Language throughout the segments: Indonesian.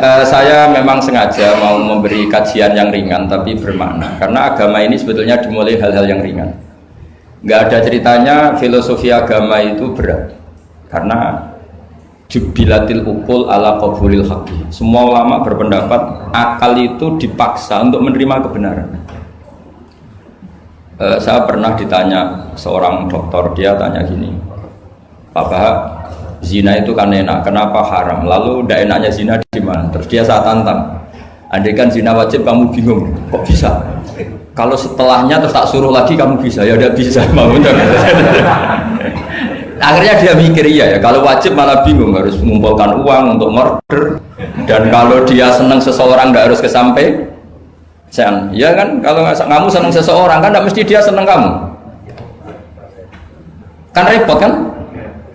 Saya memang sengaja mau memberi kajian yang ringan tapi bermakna, karena agama ini sebetulnya dimulai hal-hal yang ringan. Nggak ada ceritanya filosofi agama itu berat, karena jubilatil ukul ala qabulil haqqi. Semua ulama berpendapat akal itu dipaksa untuk menerima kebenaran. Saya pernah ditanya seorang dokter, dia tanya gini, Pak Bahak, zina itu kan enak, kenapa haram? Lalu tidak enaknya zina di mana? Terus dia saya tantang, andai kan zina wajib kamu bingung, kok bisa? Kalau setelahnya terus tak suruh lagi kamu bisa? Ya udah bisa, mau. Akhirnya dia mikir iya ya, kalau wajib malah bingung, harus mengumpulkan uang untuk murder, dan kalau dia senang seseorang tidak harus kesampaian. Ya kan, kalau kamu senang seseorang kan tidak mesti dia senang kamu, kan repot kan?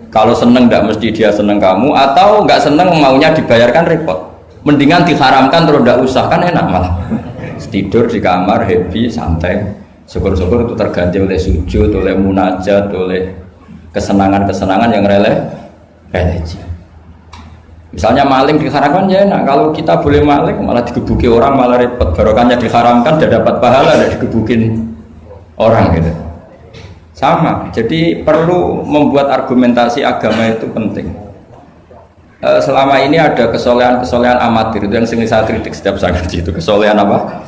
Kalau senang tidak mesti dia senang kamu, atau nggak senang maunya dibayarkan, repot. Mendingan diharamkan terus tidak usah, kan enak malah. Tidur di kamar happy santai, syukur-syukur itu terganti oleh sujud, oleh munajat, oleh kesenangan-kesenangan yang religi. Misalnya maling diharamkan ya enak, kalau kita boleh maling malah digebuki orang malah repot. Barokahnya diharamkan tidak dapat pahala, tidak digebukin orang gitu. Sama, jadi perlu membuat argumentasi agama itu penting. Selama ini ada kesolehan-kesolehan amatir, itu yang sering saya kritik setiap saya ngaji, itu kesolehan apa?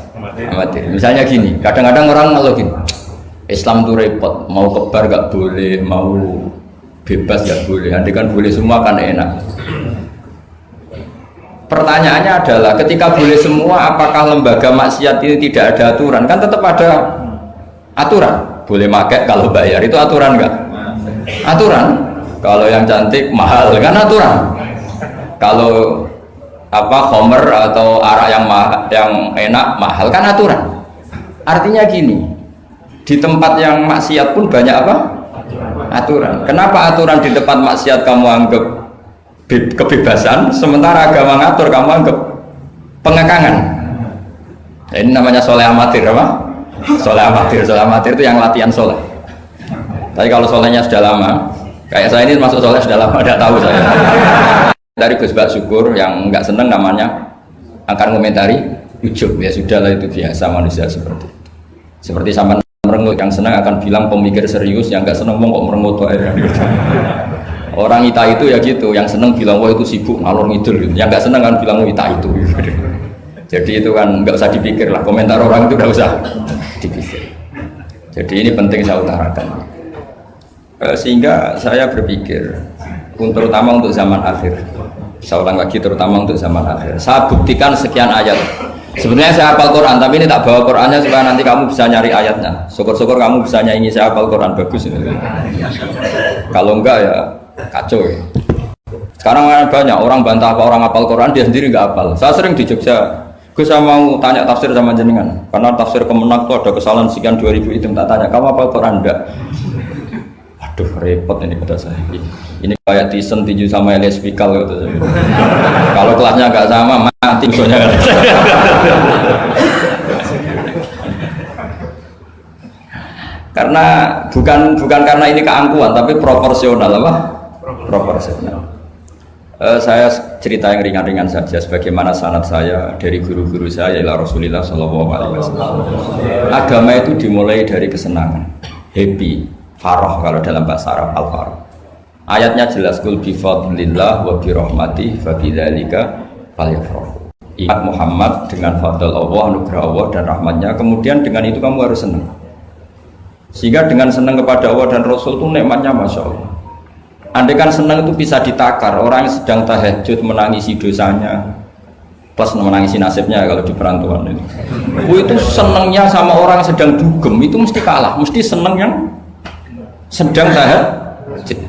Amatir. Misalnya gini, kadang-kadang orang ngeluh gini, Islam itu repot, mau kebar gak boleh, mau bebas gak boleh, andai kan boleh semua kan enak. Pertanyaannya adalah, ketika boleh semua, apakah lembaga maksiat ini tidak ada aturan? Kan tetap ada aturan. Boleh pakai kalau bayar, itu aturan enggak? Aturan. Kalau yang cantik mahal kan aturan. Kalau khomer atau arak yang enak mahal kan aturan. Artinya gini, di tempat yang maksiat pun banyak apa? Aturan. Kenapa aturan di tempat maksiat kamu anggap kebebasan, sementara agama ngatur kamu anggap pengekangan? Ini namanya soleh amatir apa? Soleh amatir itu yang latihan soleh. Tapi kalau solehnya sudah lama, kayak saya ini masuk soleh sudah lama, tidak tahu saya. Dari Gus Bak Syukur yang nggak seneng namanya akan komentari ujub, ya sudahlah itu biasa manusia seperti itu. Seperti sampai merengut, yang senang akan bilang pemikir serius, yang nggak seneng mau kok merengut aja. Orang ita itu ya gitu, yang seneng bilang wah itu sibuk ngalor ngidul, yang nggak seneng kan bilang wah ita itu. Jadi itu kan nggak usah dipikir lah, komentar orang itu nggak usah dipikir. Jadi ini penting saya utarakan. Sehingga saya berpikir, terutama untuk zaman akhir, saya ulang lagi, terutama untuk zaman akhir, saya buktikan sekian ayat. Sebenarnya saya hafal Quran, tapi ini tak bawa Qurannya supaya nanti kamu bisa nyari ayatnya. Syukur-syukur kamu bisa nyanyi saya hafal Quran, bagus ini. Kalau enggak ya kacau ya. Sekarang banyak orang bantah apa orang hafal Quran, dia sendiri nggak hafal. Saya sering di Jogja, saya mau tanya tafsir sama jenengan, karena tafsir Kemenak tuh ada kesalahan sekian 2000 itu, tak tanya kamu hafal Quran enggak? Aduh repot ini kata saya. Ini kayak Tyson tinju sama Elias Pikal gitu. Kalau kelasnya nggak sama mati misalnya. Karena bukan karena ini keangkuhan, tapi proporsional apa? Proporsional. Saya cerita yang ringan-ringan saja, sebagaimana sanad saya dari guru-guru saya ila Rasulullah Shallallahu Alaihi Wasallam. Agama itu dimulai dari kesenangan, happy, farah kalau dalam bahasa Arab al-farah. Ayatnya jelas, kul bi fadlillah wa bi rahmatihi fa bidzalika falyafrahu. Ingat Muhammad dengan fadl Allah, anugerah Allah dan rahmatnya, kemudian dengan itu kamu harus senang. Sehingga dengan senang kepada Allah dan Rasul itu nikmatnya Masya Allah. Andai kan senang itu bisa ditakar, orang yang sedang tahajud menangisi dosanya plus menangisi nasibnya kalau di perantauan itu. Itu senangnya sama orang yang sedang dugem itu mesti kalah, mesti senang yang sedang tahajud.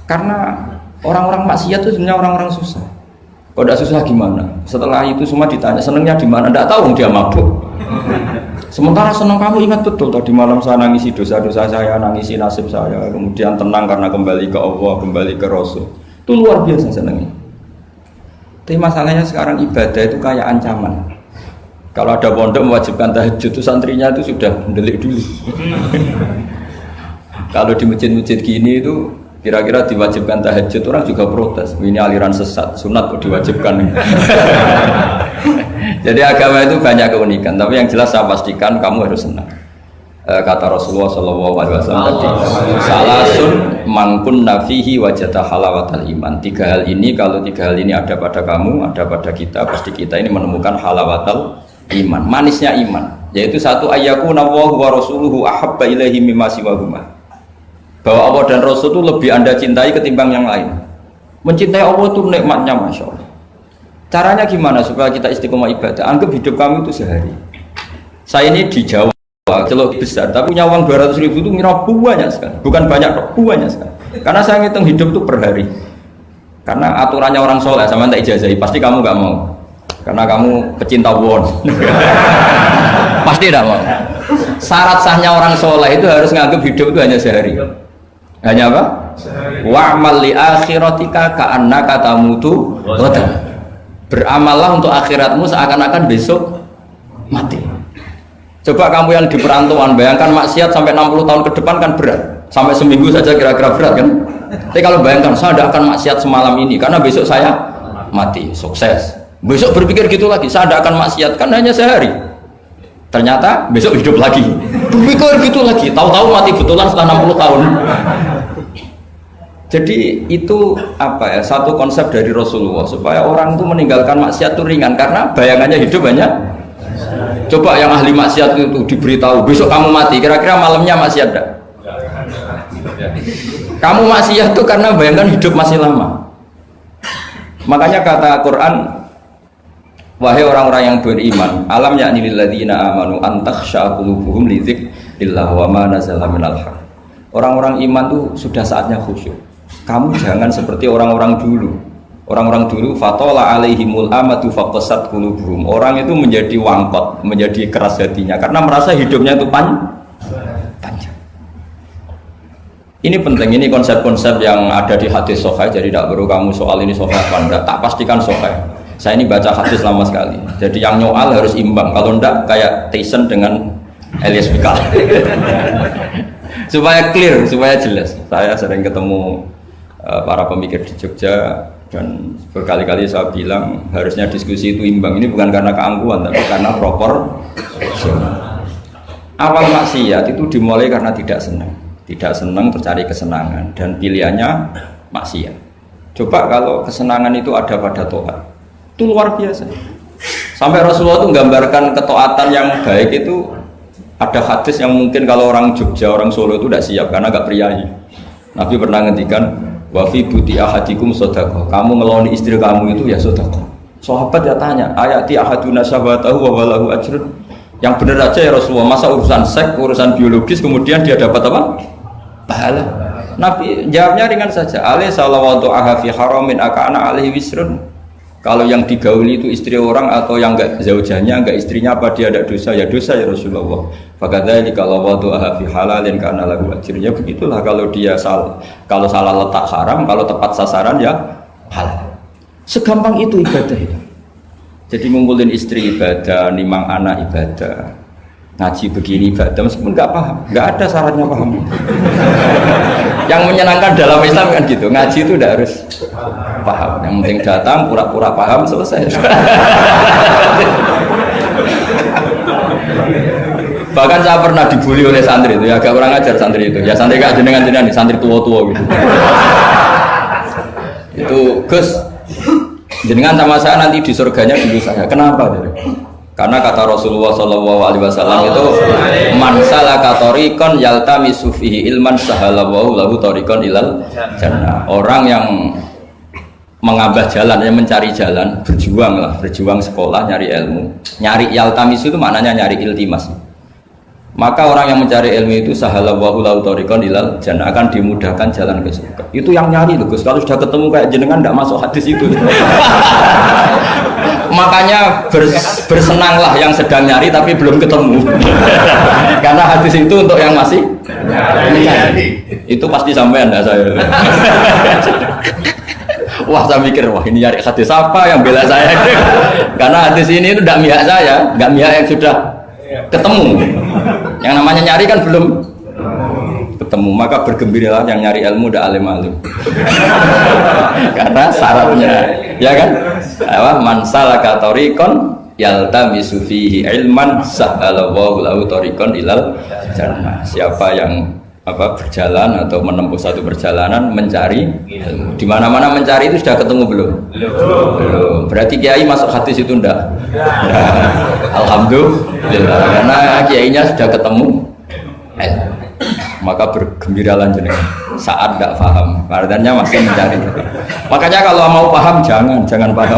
Karena orang-orang maksiat itu sebenarnya orang-orang susah. Kalau tidak susah gimana? Setelah itu semua ditanya senangnya di mana? Tidak tahu dia mabuk. Sementara senang kamu ingat betul tadi malam saya nangisi dosa-dosa saya, nangisi nasib saya, kemudian tenang karena kembali ke Allah, kembali ke Rasul. Itu luar biasa senangnya. Tapi masalahnya sekarang ibadah itu kayak ancaman. Kalau ada pondok mewajibkan tahajud itu santrinya itu sudah mendelik dulu. Kalau di masjid-masjid gini itu Kira-kira diwajibkan tahajud, orang juga protes. Ini aliran sesat, sunat kok diwajibkan. Jadi agama itu banyak keunikan, tapi yang jelas saya pastikan kamu harus senang. Kata Rasulullah SAW tadi, salasun mangkun nafihi wajata halawatal iman. 3 hal ini, kalau 3 hal ini ada pada kamu, ada pada kita, pasti kita ini menemukan halawatal iman, manisnya iman. Yaitu satu, ayyakuna Allahu wa rasuluhu ahabba ilaihi mimma siwahuma. Bahwa Allah dan Rasul itu lebih Anda cintai ketimbang yang lain. Mencintai Allah itu nikmatnya, Masya Allah. Caranya gimana supaya kita istiqomah ibadah? Anggap hidup kamu itu sehari. Saya ini di Jawa, celok besar, tapi punya uang 200.000 itu ngira banyak sekali. Bukan banyak, banyak sekali. Karena saya ngitung hidup itu per hari. Karena aturannya orang soleh, sama tak ijazahi, pasti kamu gak mau. Karena kamu pecinta won. Pasti tidak mau. Syarat sahnya orang soleh itu harus nganggap hidup itu hanya sehari. Hanya apa? Wa'mal li akhiratika ka'annaka tamutu ghadan. Beramallah untuk akhiratmu seakan-akan besok mati. Coba kamu yang di perantauan, bayangkan maksiat sampai 60 tahun ke depan kan berat. Sampai seminggu saja kira-kira berat kan? Tapi kalau bayangkan saya tidak akan maksiat semalam ini karena besok saya mati, sukses. Besok berpikir gitu lagi, saya tidak akan maksiat kan hanya sehari. Ternyata besok hidup lagi. Berpikir gitu lagi, tahu-tahu mati betulan setelah 60 tahun. Jadi itu apa ya, satu konsep dari Rasulullah supaya orang itu meninggalkan maksiat itu ringan karena bayangannya hidup banyak. Coba yang ahli maksiat itu diberitahu besok kamu mati, kira-kira malamnya masih ada. Kamu maksiat itu karena bayangkan hidup masih lama. Makanya kata Quran, wahai orang-orang yang beriman, alam yakni lil ladzina amanu an takhsha qulubuhum li dzikrillah wa ma nazala minal haq. Orang-orang iman itu sudah saatnya khusyuk. Kamu jangan seperti orang-orang dulu. Orang-orang dulu fatola alaihimul amatu faqasat qulubuhum. Orang itu menjadi wangkot, menjadi keras hatinya karena merasa hidupnya itu panjang. Ini penting, ini konsep-konsep yang ada di hadis sahih. Jadi tidak perlu kamu soal ini sahih apa enggak, tak pastikan sahih. Saya ini baca hadis lama sekali. Jadi yang nyoal harus imbang. Kalau enggak kayak Tyson dengan Elias Pikal. Supaya clear, supaya jelas. Saya sering ketemu para pemikir di Jogja dan berkali-kali saya bilang harusnya diskusi itu imbang. Ini bukan karena keangkuhan tapi karena proporsional. Awal maksiat itu dimulai karena tidak senang tercari kesenangan dan pilihannya maksiat. Coba kalau kesenangan itu ada pada taat, itu luar biasa. Sampai Rasulullah itu menggambarkan ketaatan yang baik itu. Ada hadis yang mungkin kalau orang Jogja, orang Solo itu tidak siap karena gak priayi. Nabi pernah ngendikan, wa fi buti ahadikum sodaqah. Kamu ngeloni istri kamu itu ya sodaqah. Sahabat ya tanya, ayati ahaduna syahwatahu wa walahu ajrun. Yang benar aja ya Rasulullah, masa urusan seks, urusan biologis kemudian dia dapat apa? Pahala. Nabi jawabnya ringan saja. Alaihi salawatu aha fi haramin akana alaihi wisrun. Kalau yang digauli itu istri orang atau yang enggak zaujahnya, enggak istrinya, apa dia ada dosa? Ya dosa ya Rasulullah. Fakadzalika kalau wadu'aha fi halalin kana lahu ajrnya. Begitulah kalau dia kalau salah letak haram, kalau tepat sasaran ya halal. Segampang itu ibadah itu. Jadi ngumpulin istri ibadah, nimang anak ibadah, ngaji begini ibadah meskipun enggak paham, enggak ada syaratnya paham. Yang menyenangkan dalam Islam kan gitu, ngaji itu udah harus paham. Yang penting datang pura-pura paham selesai. Bahkan saya pernah dibully oleh santri itu, ya agak kurang ajar santri itu. Ya santri gak jenengan-jenengan, santri tua-tua gitu. Itu Gus, jenengan sama saya nanti di surganya dulu saya. Kenapa? Karena kata Rasulullah SAW itu man salaka tariqan yaltamisu fihi ilman sahalallahu lahu tariqan ilal jannah. Orang yang mengambah jalan, yang mencari jalan, berjuang sekolah, nyari ilmu. Nyari yaltamisu itu maknanya nyari iltimas. Maka orang yang mencari ilmu itu sahalallahu lahu tariqan ilal jannah, akan dimudahkan jalan ke surga. Itu yang nyari loh Gus. Kalau sudah ketemu kayak jenengan tidak masuk hadis itu. Makanya bersenanglah yang sedang nyari tapi belum ketemu. Karena hadis itu untuk yang masih mencari. Itu pasti sampean enggak saya. Wah saya mikir, wah ini nyari hadis apa yang bela saya. Karena hadis ini itu tidak mihak saya, enggak mihak yang sudah ketemu. Yang namanya nyari kan belum ketemu, maka bergembiralah yang nyari ilmu udah alim-alim. Karena syaratnya, ya kan? Man salaka tariqan yaltamisu fihi ilman sahhalallahu lahu tariqan ilal jannah. Siapa yang berjalan atau menempuh satu perjalanan mencari ilmu. Di mana-mana mencari itu sudah ketemu belum? Belum. Berarti kiai masuk hadis itu enggak? Alhamdulillah, karena kiainya sudah ketemu ilmu. Maka bergembiralah jenengan saat tidak paham, artinya masih mencari. Makanya kalau mau paham jangan paham.